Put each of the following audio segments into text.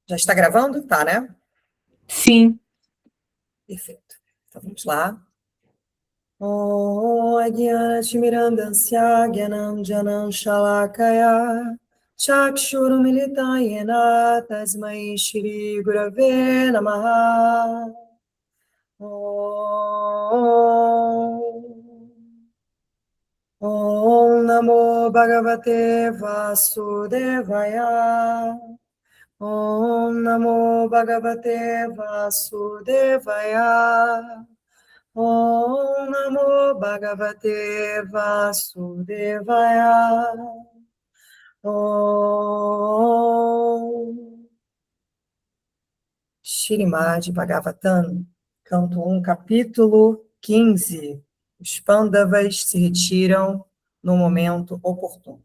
Já está gravando? Tá, né? Sim. Perfeito. Então vamos lá. Om Ajnanatimirandasya Gyanam Janam Shalakaya Chakshurumilitayena Tasmai Shri Gurave Namaha. Om Namo Bhagavate Vasudevaya. Om Namo Bhagavate Vasudevaya. Om Namo Bhagavate Vasudevaya. Om Shrimad Bhagavatam, canto 1, capítulo 15. Os Pandavas se retiram no momento oportuno.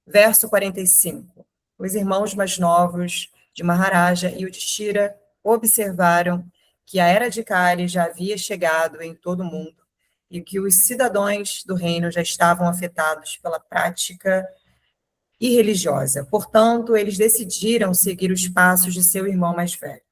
Verso 45. Os irmãos mais novos de Maharaja e Yudhishthira observaram que a era de Kali já havia chegado em todo o mundo e que os cidadãos do reino já estavam afetados pela prática irreligiosa. Portanto, eles decidiram seguir os passos de seu irmão mais velho.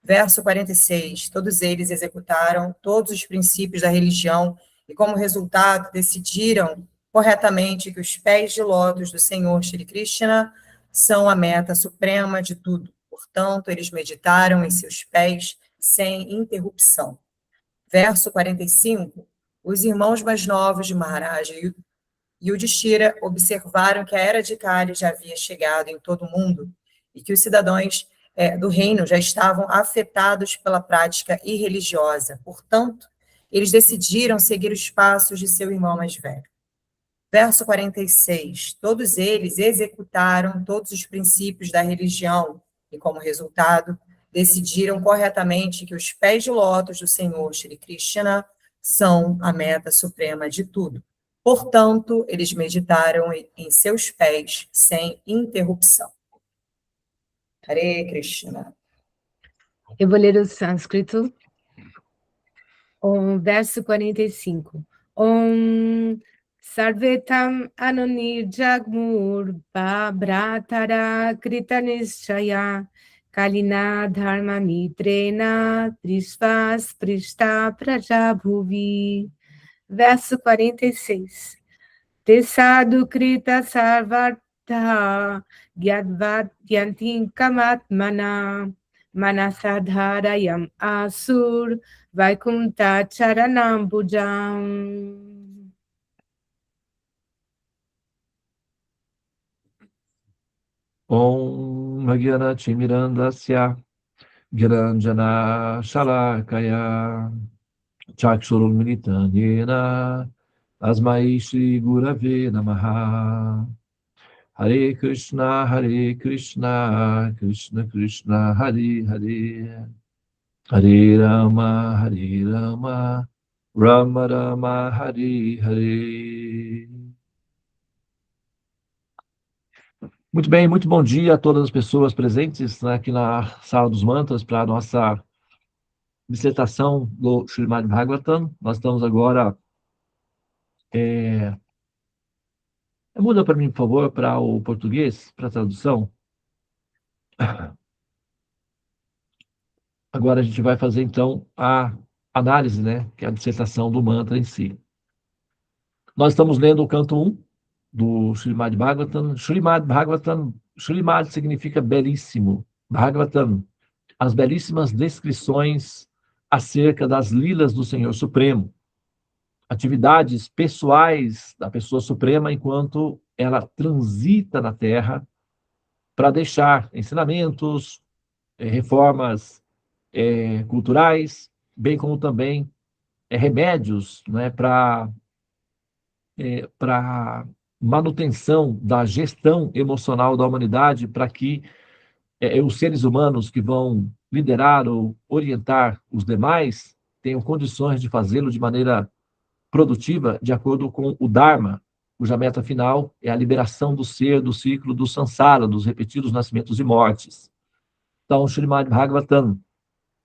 Verso 46. Todos eles executaram todos os princípios da religião e, como resultado, decidiram corretamente que os pés de lótus do Senhor Shri Krishna são a meta suprema de tudo. Portanto, eles meditaram em seus pés sem interrupção. Verso 45. Os irmãos mais novos de Maharaja e Yudhishthira observaram que a era de Kali já havia chegado em todo o mundo e que os cidadãos do reino já estavam afetados pela prática irreligiosa. Portanto, eles decidiram seguir os passos de seu irmão mais velho. Verso 46. Todos eles executaram todos os princípios da religião e, como resultado, decidiram corretamente que os pés de lótus do Senhor Shri Krishna são a meta suprema de tudo. Portanto, eles meditaram em seus pés sem interrupção. Hare Krishna. Eu vou ler o sânscrito. Verso 45. Sarvetam anonirjagmur bhatara kritanishchaya kalina dharma mitrena trishvas prishta prajabhuvi. Verso 46. Tesadu krita sarvartha gyadvat yantin kamatmana manasadharayam asur vaikunta charanambujam. Om Ajnanatimirandasya Gyananjana Shalakaya Chakshurumilitayena Tasmai Shri Gurave Namaha. Hare Krishna, Krishna Krishna, Hare Hare, Hare Rama, Rama Rama, Hare Hare. Muito bem, muito bom dia a todas as pessoas presentes aqui na Sala dos Mantras para a nossa dissertação do Srimad Bhagavatam. Nós estamos agora... Muda para mim, por favor, para o português, para a tradução. Agora a gente vai fazer, então, a análise, né, que é a dissertação do mantra em si. Nós estamos lendo o canto 1 do Srimad Bhagavatam. Srimad Bhagavatam, Srimad significa belíssimo. Bhagavatam, as belíssimas descrições acerca das lilas do Senhor Supremo. Atividades pessoais da pessoa suprema enquanto ela transita na Terra para deixar ensinamentos, reformas culturais, bem como também remédios, né, para manutenção da gestão emocional da humanidade, para que os seres humanos que vão liderar ou orientar os demais tenham condições de fazê-lo de maneira produtiva, de acordo com o Dharma, cuja meta final é a liberação do ser do ciclo do samsara, dos repetidos nascimentos e mortes. Então, Srimad Bhagavatam,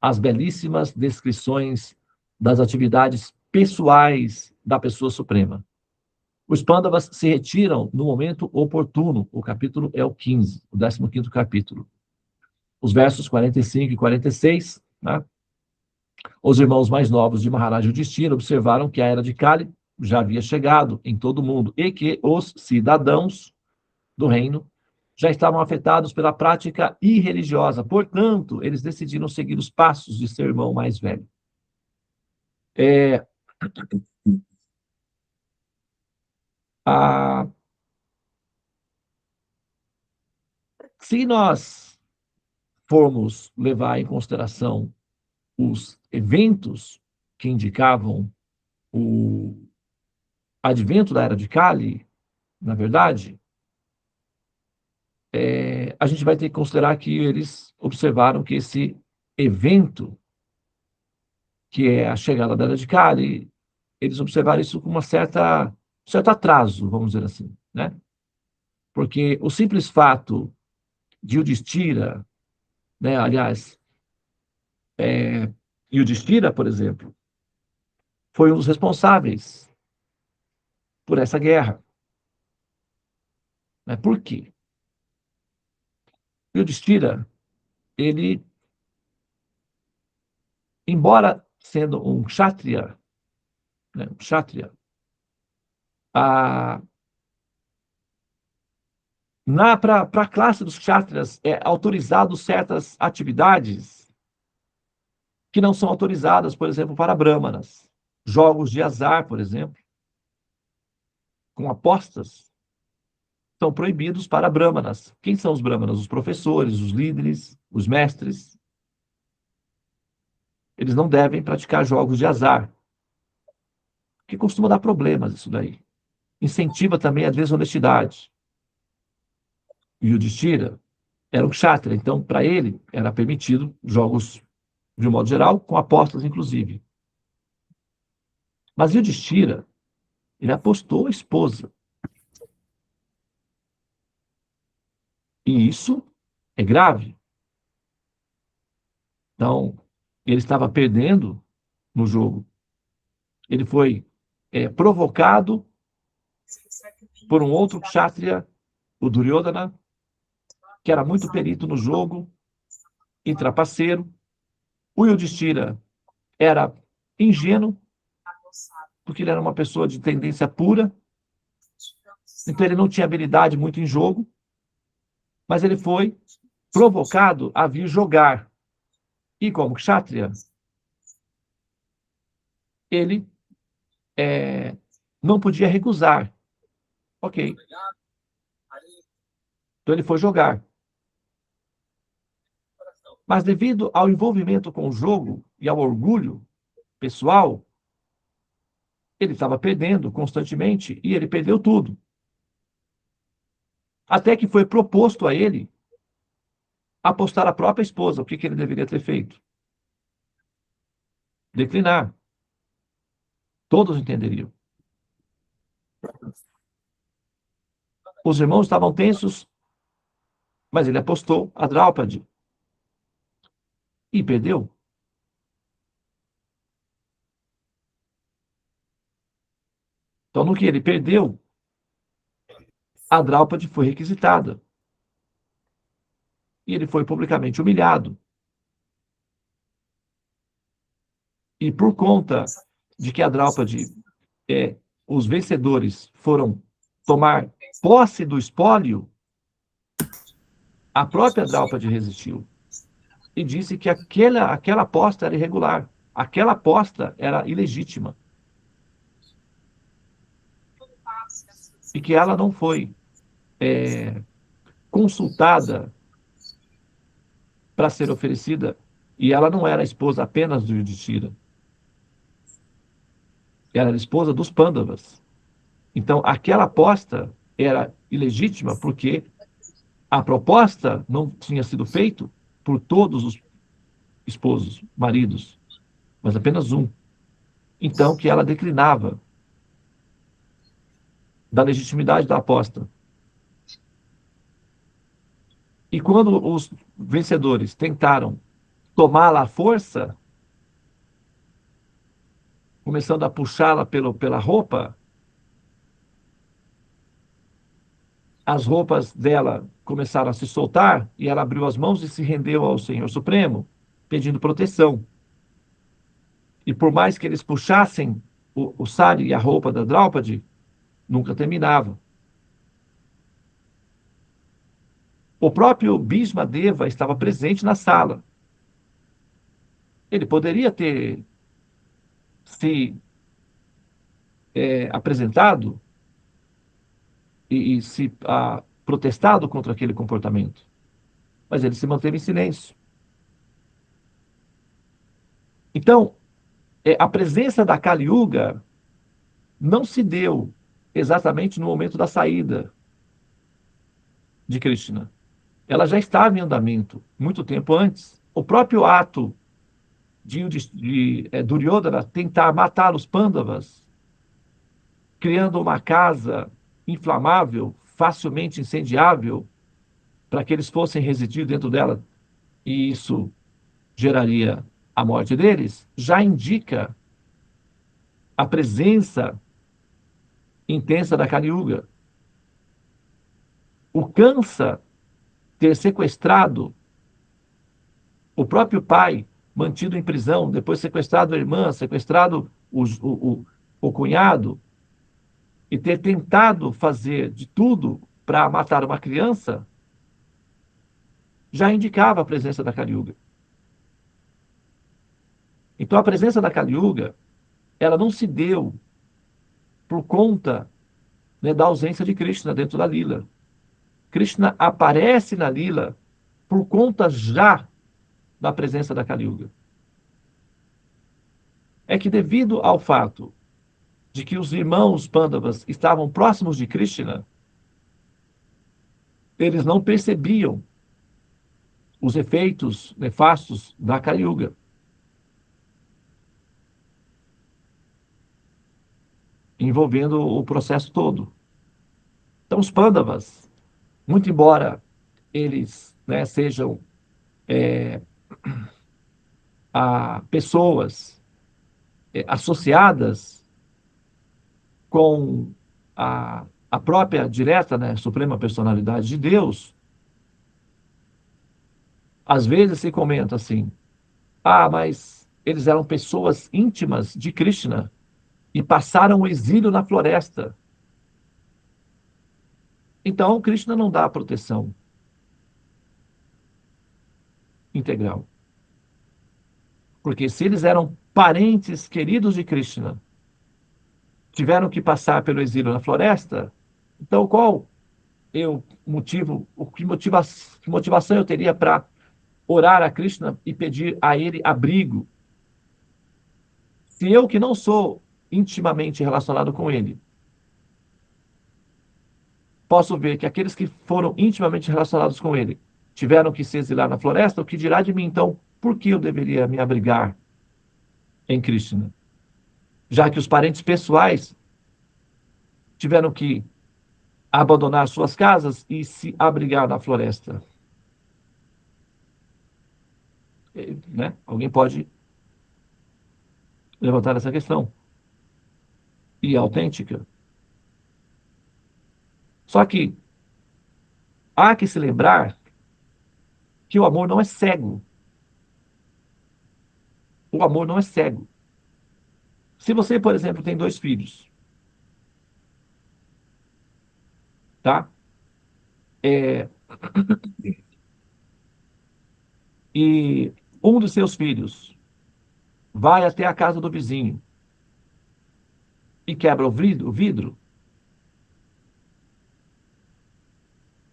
as belíssimas descrições das atividades pessoais da pessoa suprema. Os Pandavas se retiram no momento oportuno. O capítulo é o 15, o 15º capítulo. os versos 45 e 46, né? Os irmãos mais novos de Maharaj Yudhishthira observaram que a era de Kali já havia chegado em todo o mundo e que os cidadãos do reino já estavam afetados pela prática irreligiosa. Portanto, eles decidiram seguir os passos de seu irmão mais velho. Se nós formos levar em consideração os eventos que indicavam o advento da Era de Kali, na verdade, a gente vai ter que considerar que eles observaram que esse evento, que é a chegada da Era de Kali, eles observaram isso com certo atraso, vamos dizer assim, né? Porque o simples fato de Yudhishthira, né, aliás, Yudhishthira, por exemplo, foi um dos responsáveis por essa guerra. Né? Por quê? Yudhishthira, ele, embora sendo um kshatriya, né, para a classe dos kshatriyas é autorizado certas atividades que não são autorizadas, por exemplo, para brahmanas. Jogos de azar, por exemplo, com apostas, são proibidos para brahmanas. Quem são os brahmanas? Os professores, os líderes, os mestres. Eles não devem praticar jogos de azar, que costuma dar problemas isso daí. Incentiva também a desonestidade. E o Yudhishthira era um kshatriya, então para ele era permitido jogos de um modo geral, com apostas inclusive. Mas Yudhishthira, ele apostou a esposa. E isso é grave. Então, ele estava perdendo no jogo. Ele foi provocado por um outro kshatriya, o Duryodhana, que era muito perito no jogo e trapaceiro. O Yudhishthira era ingênuo, porque ele era uma pessoa de tendência pura, então ele não tinha habilidade muito em jogo, mas ele foi provocado a vir jogar. E como kshatriya, ele não podia recusar. Ok. Então ele foi jogar. Mas devido ao envolvimento com o jogo e ao orgulho pessoal, ele estava perdendo constantemente e ele perdeu tudo. Até que foi proposto a ele apostar a própria esposa. O que ele deveria ter feito? Declinar. Todos entenderiam. Os irmãos estavam tensos, mas ele apostou a Draupadi. E perdeu. Então, no que ele perdeu, a Draupadi foi requisitada. E ele foi publicamente humilhado. E por conta de que a Draupadi, os vencedores foram tomar posse do espólio, a própria Draupadi resistiu. E disse que aquela aposta era irregular. Aquela aposta era ilegítima. E que ela não foi consultada para ser oferecida. E ela não era a esposa apenas do Yudhishthira. Ela era a esposa dos Pandavas. Então, aquela aposta era ilegítima porque a proposta não tinha sido feita por todos os esposos, maridos, mas apenas um. Então, que ela declinava da legitimidade da aposta. E quando os vencedores tentaram tomá-la à força, começando a puxá-la pela roupa, as roupas dela começaram a se soltar e ela abriu as mãos e se rendeu ao Senhor Supremo, pedindo proteção. E por mais que eles puxassem o sari e a roupa da Draupadi, nunca terminava. O próprio Bhishma Deva estava presente na sala. Ele poderia ter se apresentado e se protestado contra aquele comportamento, mas ele se manteve em silêncio. Então, a presença da Kali Yuga não se deu exatamente no momento da saída de Krishna. Ela já estava em andamento muito tempo antes. O próprio ato de Duryodhana tentar matar os Pandavas, criando uma casa inflamável, facilmente incendiável, para que eles fossem residir dentro dela, e isso geraria a morte deles, já indica a presença intensa da Kali Yuga. O Kansa ter sequestrado o próprio pai, mantido em prisão, depois sequestrado a irmã, sequestrado o cunhado, e ter tentado fazer de tudo para matar uma criança, já indicava a presença da Kali Yuga. Então a presença da Kali Yuga, ela não se deu por conta, né, da ausência de Krishna dentro da Lila. Krishna aparece na Lila por conta já da presença da Kali Yuga. É que devido ao fato de que os irmãos Pandavas estavam próximos de Krishna, eles não percebiam os efeitos nefastos da Kali Yuga. Envolvendo o processo todo. Então, os Pandavas, muito embora eles, né, sejam pessoas associadas com a própria direta, né, Suprema Personalidade de Deus, às vezes se comenta assim, mas eles eram pessoas íntimas de Krishna e passaram o exílio na floresta. Então, Krishna não dá a proteção integral. Porque se eles eram parentes queridos de Krishna, tiveram que passar pelo exílio na floresta, então qual que motivação eu teria para orar a Krishna e pedir a ele abrigo? Se eu, que não sou intimamente relacionado com ele, posso ver que aqueles que foram intimamente relacionados com ele tiveram que se exilar na floresta, o que dirá de mim, então, por que eu deveria me abrigar em Krishna? Já que os parentes pessoais tiveram que abandonar suas casas e se abrigar na floresta. Né? Alguém pode levantar essa questão. E é autêntica. Só que há que se lembrar que o amor não é cego. O amor não é cego. Se você, por exemplo, tem 2 filhos, tá? E um dos seus filhos vai até a casa do vizinho e quebra o vidro,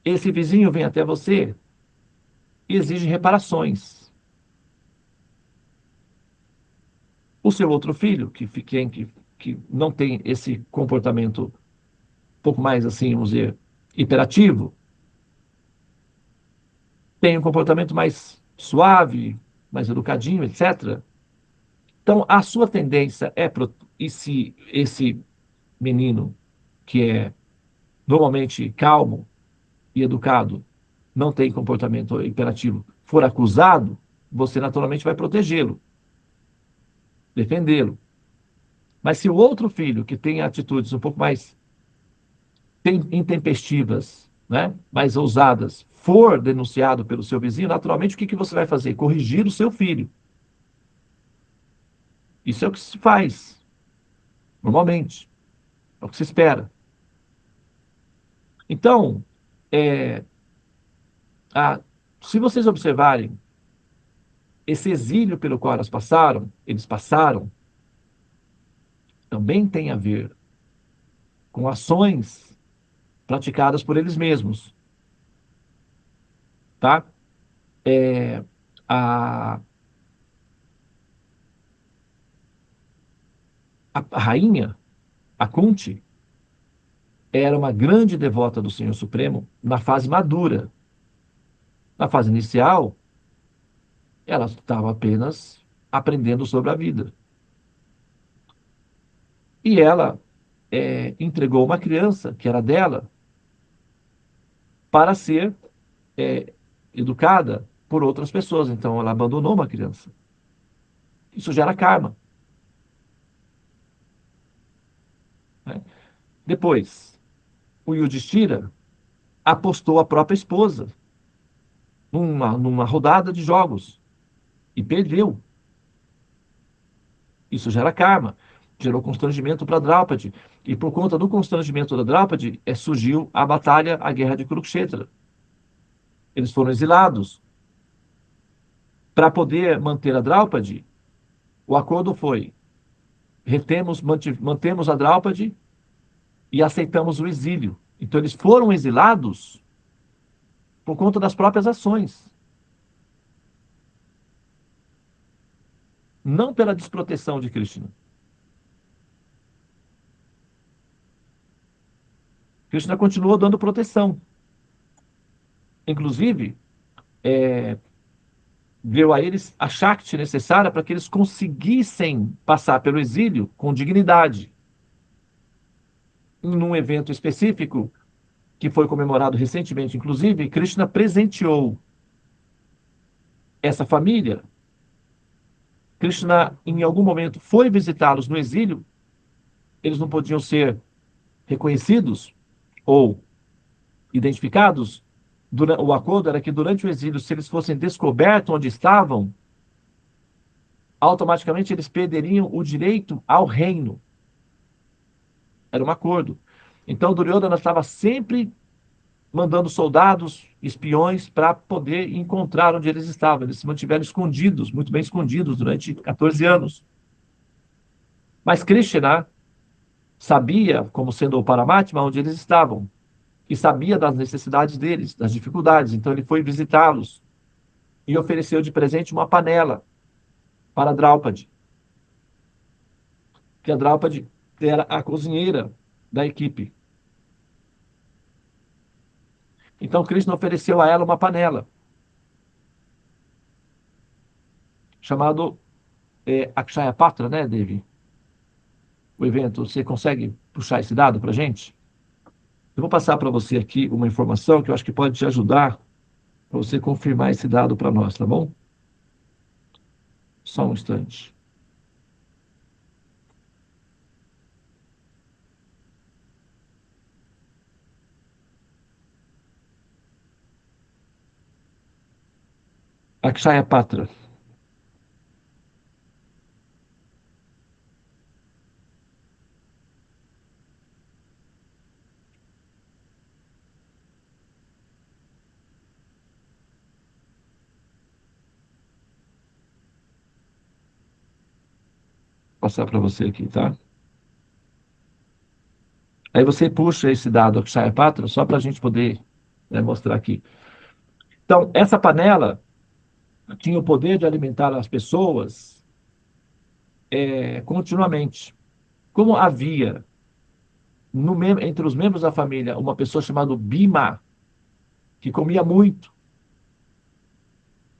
esse vizinho vem até você e exige reparações. O seu outro filho, que não tem esse comportamento um pouco mais assim, vamos dizer, hiperativo, tem um comportamento mais suave, mais educadinho, etc. Então, a sua tendência e se esse menino, que é normalmente calmo e educado, não tem comportamento hiperativo, for acusado, você naturalmente vai protegê-lo, defendê-lo. Mas se o outro filho, que tem atitudes um pouco mais intempestivas, né, mais ousadas, for denunciado pelo seu vizinho, naturalmente o que você vai fazer? Corrigir o seu filho. Isso é o que se faz, normalmente. É o que se espera. Então, é, se vocês observarem, esse exílio pelo qual eles passaram, também tem a ver com ações praticadas por eles mesmos, tá? A, a rainha, a Kunti, era uma grande devota do Senhor Supremo na fase madura. Na fase inicial, ela estava apenas aprendendo sobre a vida. E ela entregou uma criança, que era dela, para ser educada por outras pessoas. Então, ela abandonou uma criança. Isso gera karma, né? Depois, o Yudhishthira apostou a própria esposa numa rodada de jogos e perdeu. Isso gera karma, gerou constrangimento para Draupadi. E por conta do constrangimento da Draupadi, surgiu a batalha, a guerra de Kurukshetra. Eles foram exilados. Para poder manter a Draupadi, o acordo foi: mantemos a Draupadi e aceitamos o exílio. Então eles foram exilados por conta das próprias ações, não pela desproteção de Krishna. Krishna continuou dando proteção. Inclusive, deu a eles a Shakti necessária para que eles conseguissem passar pelo exílio com dignidade. Num evento específico, que foi comemorado recentemente, inclusive, Krishna presenteou essa família. Krishna, em algum momento, foi visitá-los no exílio. Eles não podiam ser reconhecidos ou identificados. O acordo era que, durante o exílio, se eles fossem descobertos onde estavam, automaticamente eles perderiam o direito ao reino. Era um acordo. Então, Duryodhana estava sempre mandando soldados, espiões, para poder encontrar onde eles estavam. Eles se mantiveram escondidos, muito bem escondidos, durante 14 anos. Mas Krishna sabia, como sendo o Paramatma, onde eles estavam. E sabia das necessidades deles, das dificuldades. Então ele foi visitá-los e ofereceu de presente uma panela para Draupadi. Que a Draupadi era a cozinheira da equipe. Então Krishna ofereceu a ela uma panela, chamado Akshaya Patra, né, Devi? O evento, você consegue puxar esse dado para a gente? Eu vou passar para você aqui uma informação que eu acho que pode te ajudar para você confirmar esse dado para nós, tá bom? Só um instante. Akshaya Patra. Vou passar para você aqui, tá? Aí você puxa esse dado Akshaya Patra só para a gente poder, né, mostrar aqui. Então, essa panela tinha o poder de alimentar as pessoas continuamente. Como havia entre os membros da família uma pessoa chamada Bhima, que comia muito,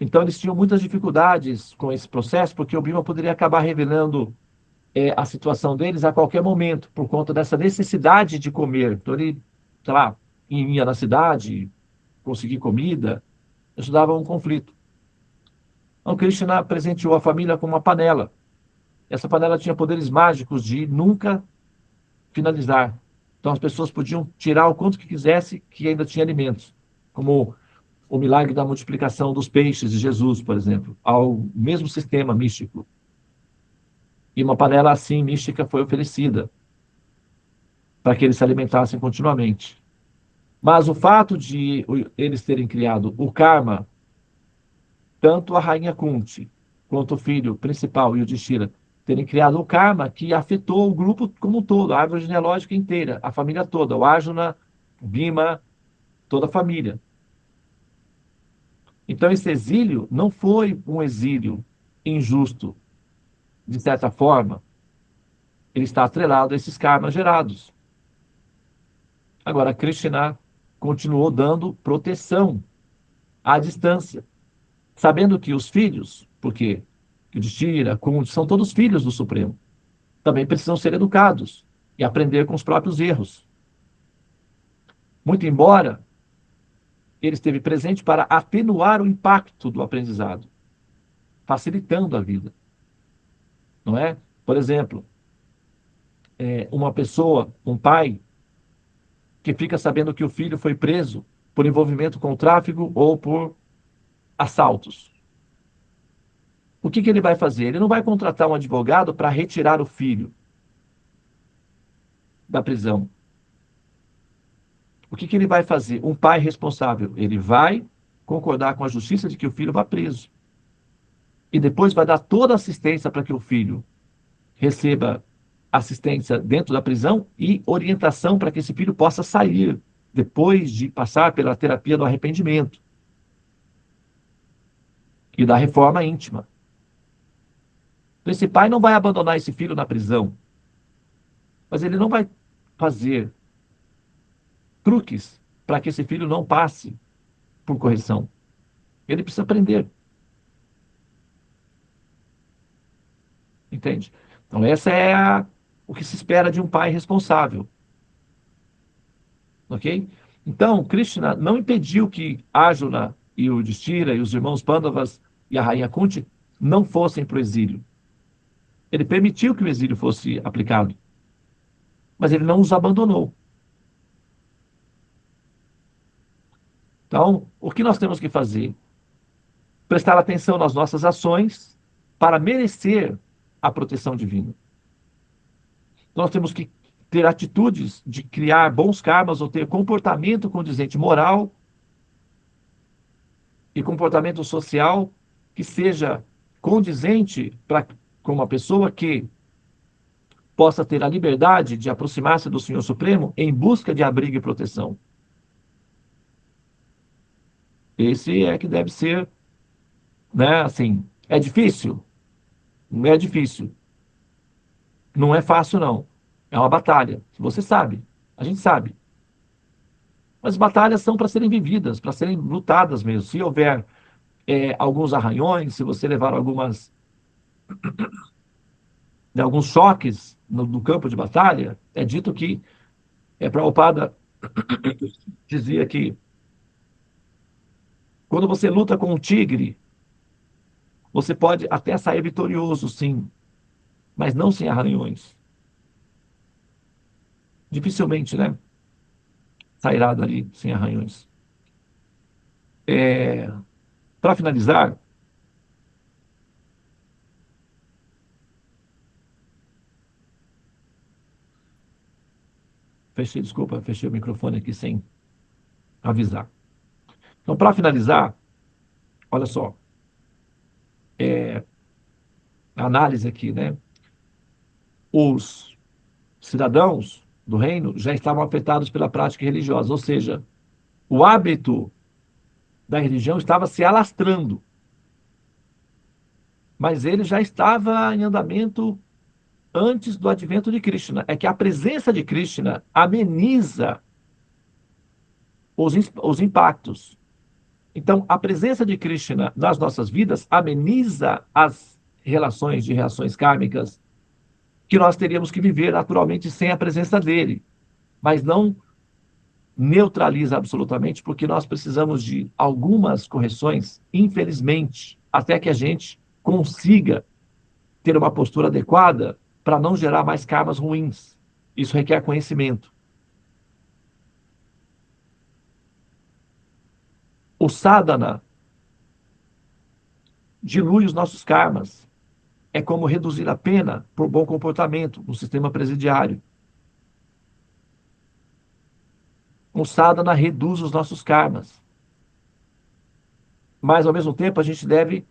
então eles tinham muitas dificuldades com esse processo, porque o Bhima poderia acabar revelando a situação deles a qualquer momento, por conta dessa necessidade de comer. Então ele, sei lá, ia na cidade, conseguir comida, isso dava um conflito. Então Krishna presenteou a família com uma panela. Essa panela tinha poderes mágicos de nunca finalizar. Então as pessoas podiam tirar o quanto que quisesse, que ainda tinha alimentos. Como o milagre da multiplicação dos peixes de Jesus, por exemplo, ao mesmo sistema místico. E uma panela assim mística foi oferecida para que eles se alimentassem continuamente. Mas o fato de eles terem criado o karma, tanto a rainha Kunti quanto o filho principal, Yudhishthira, terem criado o karma que afetou o grupo como um todo, a árvore genealógica inteira, a família toda, o Arjuna, o Bhima, toda a família. Então esse exílio não foi um exílio injusto, de certa forma, ele está atrelado a esses karmas gerados. Agora, Krishna continuou dando proteção à distância, sabendo que os filhos, porque Yudhishthira, Kunti, são todos filhos do Supremo, também precisam ser educados e aprender com os próprios erros. Muito embora ele esteve presente para atenuar o impacto do aprendizado, facilitando a vida. Não é? Por exemplo, uma pessoa, um pai, que fica sabendo que o filho foi preso por envolvimento com o tráfico ou por assaltos. O que ele vai fazer? Ele não vai contratar um advogado para retirar o filho da prisão. O que ele vai fazer? Um pai responsável, ele vai concordar com a justiça de que o filho vá preso. E depois vai dar toda a assistência para que o filho receba assistência dentro da prisão e orientação para que esse filho possa sair depois de passar pela terapia do arrependimento e da reforma íntima. Então, esse pai não vai abandonar esse filho na prisão, mas ele não vai fazer truques para que esse filho não passe por correção. Ele precisa aprender. Entende? Então, essa é o que se espera de um pai responsável. Ok? Então, Krishna não impediu que Arjuna e o Yudhishthira e os irmãos Pandavas e a rainha Kunti não fossem para o exílio. Ele permitiu que o exílio fosse aplicado. Mas ele não os abandonou. Então, o que nós temos que fazer? Prestar atenção nas nossas ações para merecer a proteção divina. Então, nós temos que ter atitudes de criar bons karmas ou ter comportamento condizente moral e comportamento social que seja condizente com uma pessoa que possa ter a liberdade de aproximar-se do Senhor Supremo em busca de abrigo e proteção. Esse é que deve ser, né, assim, é difícil? Não é difícil. Não é fácil, não. É uma batalha. Você sabe. A gente sabe. Mas batalhas são para serem vividas, para serem lutadas mesmo. Se houver alguns arranhões, se você levar alguns choques no campo de batalha, é dito que Prabhupada dizia que quando você luta com um tigre, você pode até sair vitorioso, sim, mas não sem arranhões. Dificilmente, né? Sairá dali sem arranhões. Para finalizar, fechei o microfone aqui sem avisar. Então, para finalizar, olha só, a análise aqui, né? Os cidadãos do reino já estavam afetados pela prática religiosa, ou seja, o hábito da religião estava se alastrando, mas ele já estava em andamento antes do advento de Krishna. É que a presença de Krishna ameniza os impactos. Então, a presença de Krishna nas nossas vidas ameniza as relações de reações kármicas que nós teríamos que viver naturalmente sem a presença dele, mas não neutraliza absolutamente, porque nós precisamos de algumas correções, infelizmente, até que a gente consiga ter uma postura adequada para não gerar mais karmas ruins. Isso requer conhecimento. O sadhana dilui os nossos karmas. É como reduzir a pena por bom comportamento no sistema presidiário. O sadhana reduz os nossos karmas. Mas, ao mesmo tempo, a gente deve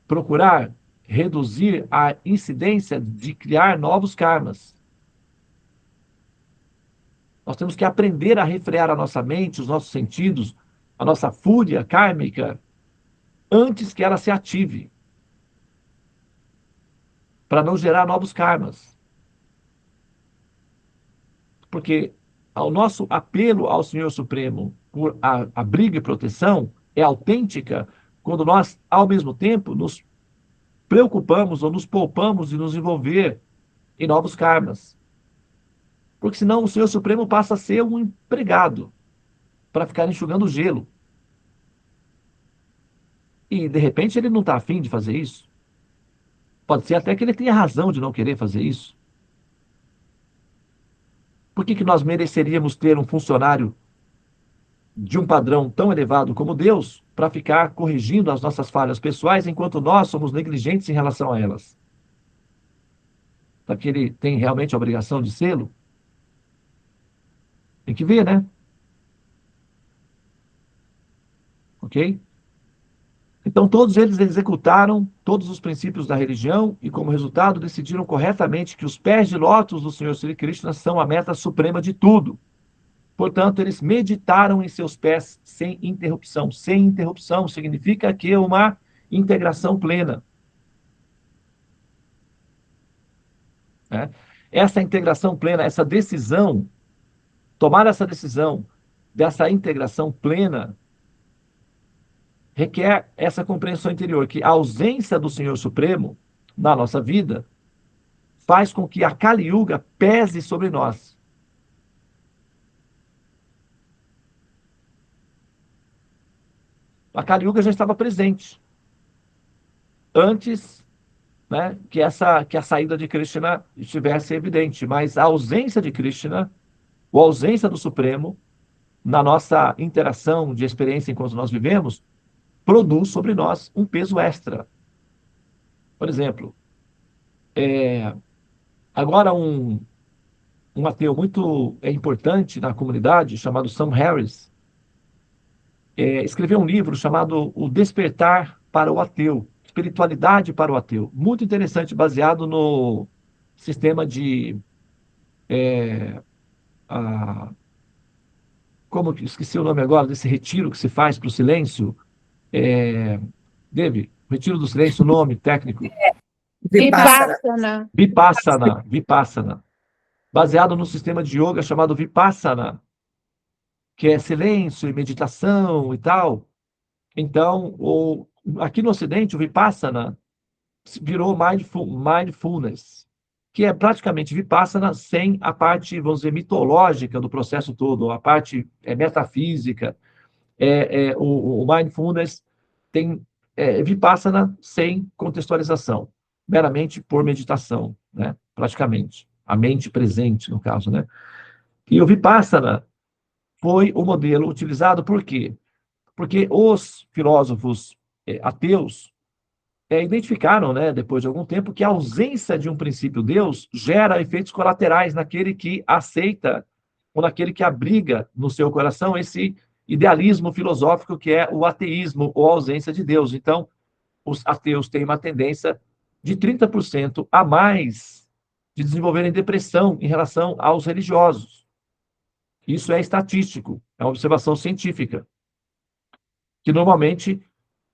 procurar reduzir a incidência de criar novos karmas. Nós temos que aprender a refrear a nossa mente, os nossos sentidos, a nossa fúria kármica, antes que ela se ative, para não gerar novos karmas. Porque o nosso apelo ao Senhor Supremo por abrigo e proteção é autêntica quando nós, ao mesmo tempo, nos preocupamos ou nos poupamos de nos envolver em novos karmas. Porque senão o Senhor Supremo passa a ser um empregado para ficar enxugando gelo. E, de repente, ele não está afim de fazer isso. Pode ser até que ele tenha razão de não querer fazer isso. Por que nós mereceríamos ter um funcionário de um padrão tão elevado como Deus para ficar corrigindo as nossas falhas pessoais enquanto nós somos negligentes em relação a elas? Será que ele tem realmente a obrigação de sê-lo? Tem que ver, né? Ok? Então, todos eles executaram todos os princípios da religião e, como resultado, decidiram corretamente que os pés de lótus do Senhor Sri Krishna são a meta suprema de tudo. Portanto, eles meditaram em seus pés sem interrupção. Sem interrupção significa que é uma integração plena. Né? Essa integração plena, essa decisão, tomar essa decisão dessa integração plena, requer essa compreensão interior, que a ausência do Senhor Supremo na nossa vida faz com que a Kali Yuga pese sobre nós. A Kali Yuga já estava presente antes, né, que a saída de Krishna estivesse evidente, mas a ausência de Krishna, ou a ausência do Supremo, na nossa interação de experiência enquanto nós vivemos, produz sobre nós um peso extra. Por exemplo, agora um ateu muito importante na comunidade, chamado Sam Harris, escreveu um livro chamado O Despertar para o Ateu, Espiritualidade para o Ateu. Muito interessante, baseado no sistema de... como que esqueci o nome agora, desse retiro que se faz para o silêncio. David, retiro do silêncio, o nome técnico. Vipassana. Vipassana. Baseado no sistema de yoga chamado Vipassana, que é silêncio e meditação e tal. Então, aqui no Ocidente, o Vipassana virou mindfulness, que é praticamente Vipassana sem a parte, vamos dizer, mitológica do processo todo, a parte metafísica. O mindfulness tem Vipassana sem contextualização, meramente por meditação, né? Praticamente. A mente presente, no caso, né? E o Vipassana foi o modelo utilizado por quê? Porque os filósofos ateus identificaram, né, depois de algum tempo, que a ausência de um princípio Deus gera efeitos colaterais naquele que aceita ou naquele que abriga no seu coração esse idealismo filosófico que é o ateísmo ou a ausência de Deus. Então, os ateus têm uma tendência de 30% a mais de desenvolverem depressão em relação aos religiosos. Isso é estatístico, é uma observação científica. Que normalmente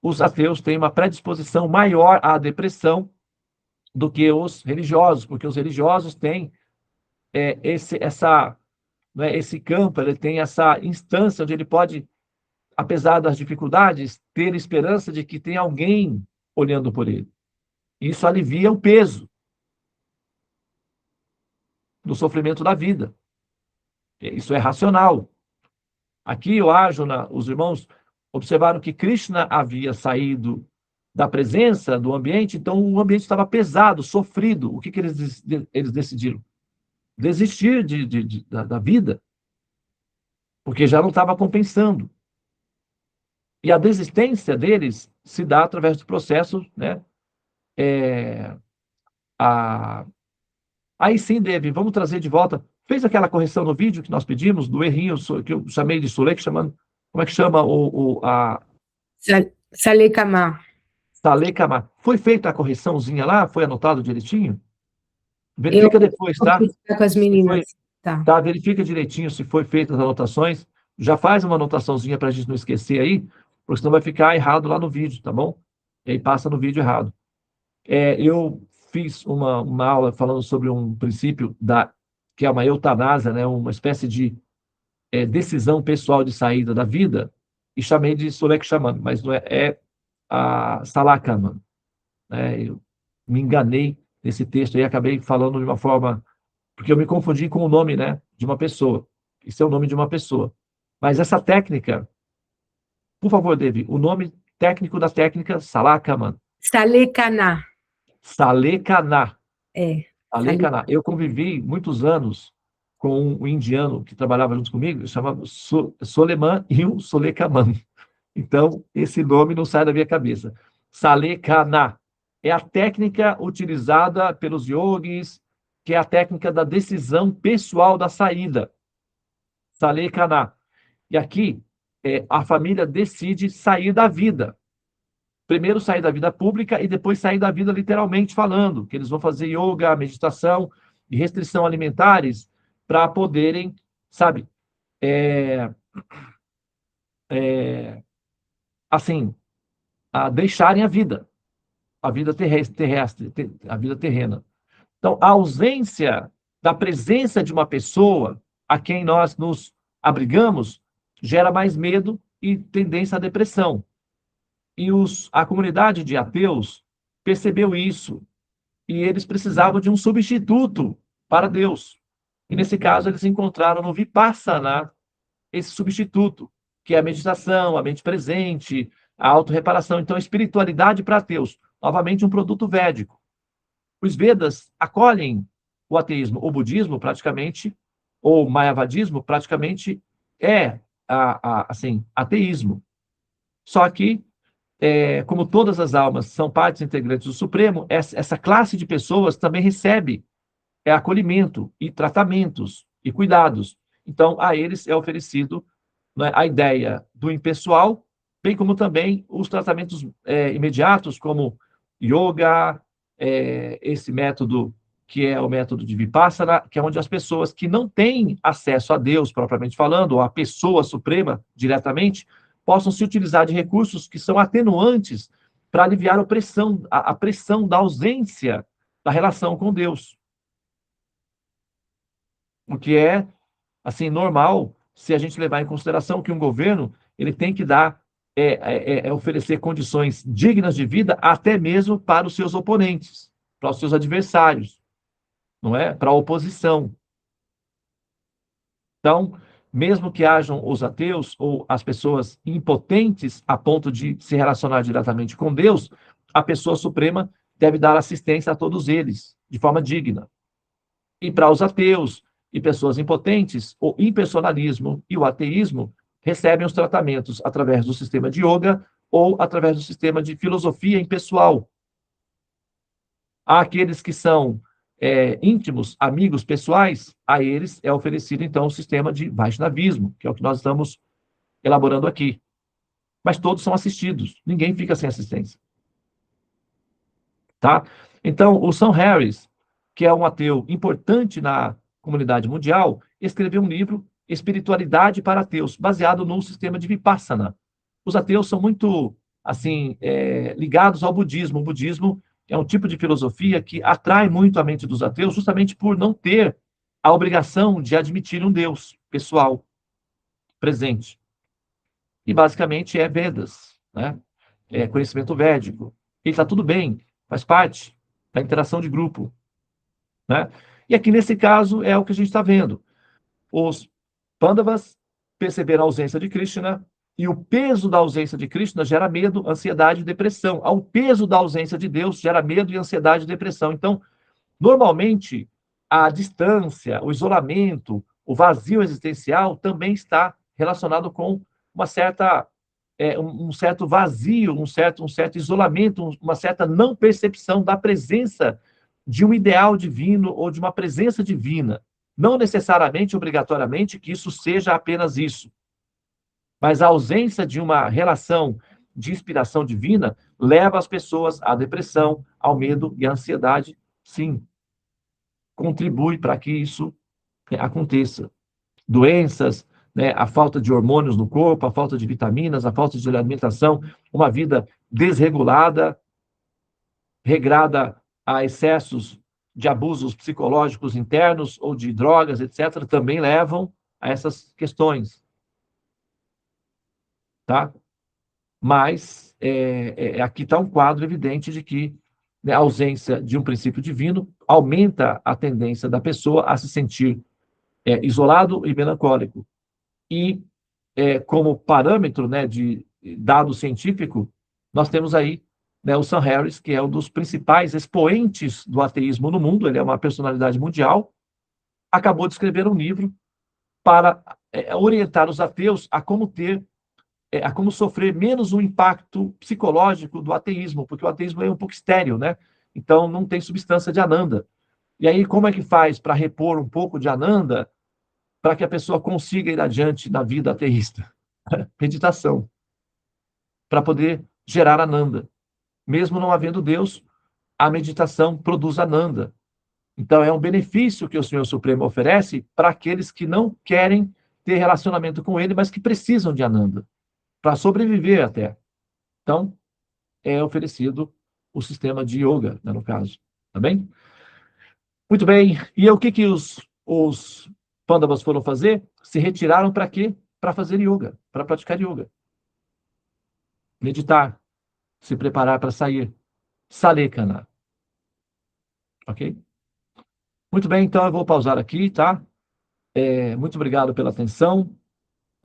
os ateus têm uma predisposição maior à depressão do que os religiosos, porque os religiosos têm esse campo, ele tem essa instância onde ele pode, apesar das dificuldades, ter esperança de que tem alguém olhando por ele. Isso alivia o peso do sofrimento da vida. Isso é racional. Aqui o Arjuna, os irmãos observaram que Krishna havia saído da presença do ambiente, então o ambiente estava pesado, sofrido. O que eles decidiram? Desistir da vida, porque já não estava compensando. E a desistência deles se dá através do processo, né? Aí sim, Dave, vamos trazer de volta. Fez aquela correção no vídeo que nós pedimos, do errinho que eu chamei de Sulek, chamando. Como é que chama a Salekama. Salekama? Foi feita a correçãozinha lá? Foi anotado direitinho? Eu Verifica depois, vou tá? verificar com as meninas. Tá. Tá, verifica direitinho se foi feitas as anotações. Já faz uma anotaçãozinha para a gente não esquecer aí, porque senão vai ficar errado lá no vídeo, tá bom? E aí passa no vídeo errado. Eu fiz uma aula falando sobre um princípio que é uma eutanásia, né? Uma espécie de decisão pessoal de saída da vida, e chamei de Sulek Shaman, mas não é a Salakaman. Né? Eu me enganei nesse texto e acabei falando de uma forma porque eu me confundi com o nome, né, de uma pessoa. Isso é o nome de uma pessoa. Mas essa técnica, por favor, Devi, o nome técnico da técnica, Salakaman. Salekana. Salekana. É. Salekana. Eu convivi muitos anos com um indiano que trabalhava junto comigo, chamava Soleman e o Solekaman. Então, esse nome não sai da minha cabeça. Salekana. É a técnica utilizada pelos yogis, que é a técnica da decisão pessoal da saída. Salekana. E aqui, a família decide sair da vida. Primeiro sair da vida pública e depois sair da vida literalmente falando, que eles vão fazer yoga, meditação e restrição alimentares para poderem, sabe, assim, deixarem a vida terrestre, a vida terrena. Então, a ausência da presença de uma pessoa a quem nós nos abrigamos gera mais medo e tendência à depressão. E a comunidade de ateus percebeu isso, e eles precisavam de um substituto para Deus. E nesse caso, eles encontraram no Vipassana esse substituto, que é a meditação, a mente presente, a autorreparação. Então, a espiritualidade para ateus, novamente um produto védico. Os Vedas acolhem o ateísmo. O budismo, praticamente, ou mayavadismo, praticamente assim, ateísmo. Só que, como todas as almas são partes integrantes do Supremo, essa classe de pessoas também recebe acolhimento e tratamentos e cuidados. Então, a eles é oferecido, né, a ideia do impessoal, bem como também os tratamentos imediatos, como yoga, esse método que é o método de Vipassana, que é onde as pessoas que não têm acesso a Deus, propriamente falando, ou a pessoa suprema diretamente, possam se utilizar de recursos que são atenuantes para aliviar a pressão da ausência da relação com Deus. O que é, assim, normal se a gente levar em consideração que um governo ele tem que oferecer condições dignas de vida até mesmo para os seus oponentes, para os seus adversários, não é? Para a oposição. Então, mesmo que hajam os ateus ou as pessoas impotentes a ponto de se relacionar diretamente com Deus, a pessoa suprema deve dar assistência a todos eles, de forma digna. E para os ateus e pessoas impotentes, o impersonalismo e o ateísmo recebem os tratamentos através do sistema de yoga ou através do sistema de filosofia impessoal. Há aqueles que são íntimos, amigos pessoais, a eles é oferecido, então, o sistema de Vaishnavismo, que é o que nós estamos elaborando aqui. Mas todos são assistidos, ninguém fica sem assistência. Tá? Então, o Sam Harris, que é um ateu importante na comunidade mundial, escreveu um livro, Espiritualidade para Ateus, baseado no sistema de Vipassana. Os ateus são muito, assim, ligados ao budismo. O budismo é um tipo de filosofia que atrai muito a mente dos ateus, justamente por não ter a obrigação de admitir um Deus pessoal, presente. E, basicamente, é Vedas, né? É conhecimento védico. E está tudo bem, faz parte da interação de grupo, né? E aqui, nesse caso, é o que a gente está vendo. Os Pandavas perceberam a ausência de Krishna, e o peso da ausência de Krishna gera medo, ansiedade e depressão. O peso da ausência de Deus gera medo e ansiedade e depressão. Então, normalmente, a distância, o isolamento, o vazio existencial também está relacionado com uma certa um certo vazio, um certo isolamento, uma certa não percepção da presença de um ideal divino ou de uma presença divina. Não necessariamente, obrigatoriamente, que isso seja apenas isso. Mas a ausência de uma relação de inspiração divina leva as pessoas à depressão, ao medo e à ansiedade, sim. Contribui para que isso aconteça. Doenças, né, a falta de hormônios no corpo, a falta de vitaminas, a falta de alimentação, uma vida desregulada, regrada a excessos de abusos psicológicos internos ou de drogas, etc., também levam a essas questões. Tá? Mas aqui está um quadro evidente de que, né, a ausência de um princípio divino aumenta a tendência da pessoa a se sentir isolado e melancólico. E, como parâmetro, né, de dado científico, nós temos aí, né, o Sam Harris, que é um dos principais expoentes do ateísmo no mundo, ele é uma personalidade mundial, acabou de escrever um livro para orientar os ateus a como sofrer menos o impacto psicológico do ateísmo, porque o ateísmo é um pouco estéril, né? Então, não tem substância de Ananda. E aí, como é que faz para repor um pouco de Ananda para que a pessoa consiga ir adiante na vida ateísta? Meditação. Para poder gerar Ananda. Mesmo não havendo Deus, a meditação produz Ananda. Então, é um benefício que o Senhor Supremo oferece para aqueles que não querem ter relacionamento com ele, mas que precisam de Ananda, para sobreviver até. Então, é oferecido o sistema de yoga, né, no caso. Tá bem? Muito bem. E o que os Pandavas foram fazer? Se retiraram para quê? Para fazer yoga, para praticar yoga. Meditar, se preparar para sair. Salekana. Ok? Muito bem, então eu vou pausar aqui, tá? Muito obrigado pela atenção.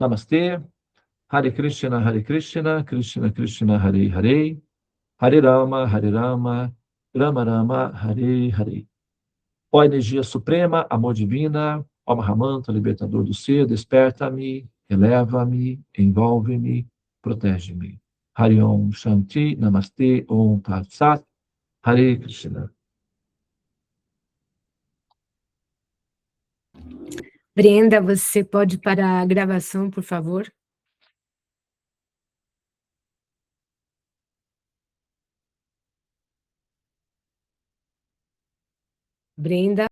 Namastê. Hare Krishna, Hare Krishna, Krishna Krishna, Hare Hare. Hare Rama, Hare Rama, Rama Rama, Hare Hare. Ó energia suprema, amor divina, ó Mahamanta, libertador do ser, desperta-me, eleva-me, envolve-me, protege-me. Hari Om Shanti, Namastê, Om Tat Sat, Hare Krishna. Brenda, você pode parar a gravação, por favor? Brenda?